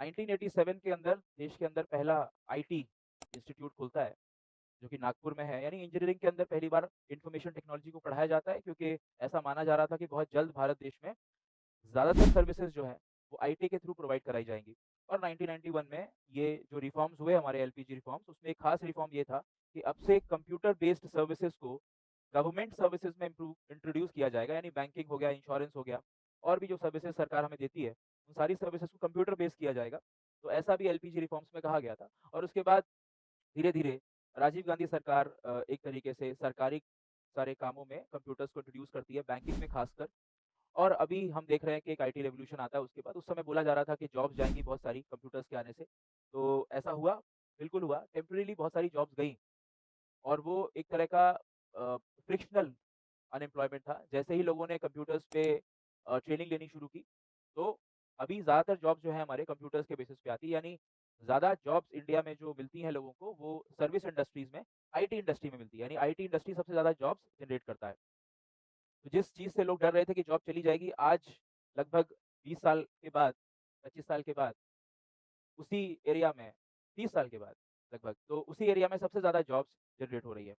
1987 के अंदर देश के अंदर पहला आईटी इंस्टीट्यूट खुलता है, जो कि नागपुर में है। यानी इंजीनियरिंग के अंदर पहली बार इन्फॉर्मेशन टेक्नोलॉजी को पढ़ाया जाता है, क्योंकि ऐसा माना जा रहा था कि बहुत जल्द भारत देश में ज़्यादातर सर्विसेज़ जो हैं, वो आईटी के थ्रू प्रोवाइड कराई जाएँगी। और 1991 में ये जो रिफ़ॉर्म्स हुए हमारे एलपीजी रिफ़ॉर्म्स, उसमें एक खास रिफ़ॉर्म ये था कि अब से कंप्यूटर बेस्ड सर्विसेज़ को गवर्नमेंट सर्विसेज़ में इंट्रोड्यूस किया जाएगा। यानी बैंकिंग हो गया, इंश्योरेंस हो गया, और भी जो सर्विसेज़ सरकार हमें देती है, उन सारी सर्विसेज़ को कंप्यूटर बेस्ड किया जाएगा। तो ऐसा भी एलपीजी रिफ़ॉर्म्स में कहा गया था। और उसके बाद धीरे-धीरे राजीव गांधी सरकार एक तरीके से सरकारी सारे कामों में कंप्यूटर्स को इंट्रोड्यूस करती है, बैंकिंग में खासकर। और अभी हम देख रहे हैं कि एक आईटी रेवोल्यूशन आता है उसके बाद। उस समय बोला जा रहा था कि जॉब्स जाएँगी बहुत सारी कंप्यूटर्स के आने से। तो ऐसा हुआ, बिल्कुल हुआ। टेम्परेरीली बहुत सारी जॉब्स गईं, और वो एक तरह का फ्रिक्शनल अनएम्प्लॉयमेंट था। जैसे ही लोगों ने कंप्यूटर्स पे ट्रेनिंग लेनी शुरू की, तो अभी ज़्यादातर जॉब्स जो हैं हमारे कंप्यूटर्स के बेसिस पे आती है। यानी ज़्यादा जॉब्स इंडिया में जो मिलती हैं लोगों को, वो सर्विस इंडस्ट्रीज़ में, आईटी इंडस्ट्री में मिलती है। यानी आईटी इंडस्ट्री सबसे ज़्यादा जॉब्स जनरेट करता है। तो जिस चीज़ से लोग डर रहे थे कि जॉब चली जाएगी, आज लगभग 20 साल के बाद, 25 साल के बाद, उसी एरिया में 30 साल के बाद लगभग, तो उसी एरिया में सबसे ज़्यादा जॉब्स जनरेट हो रही है।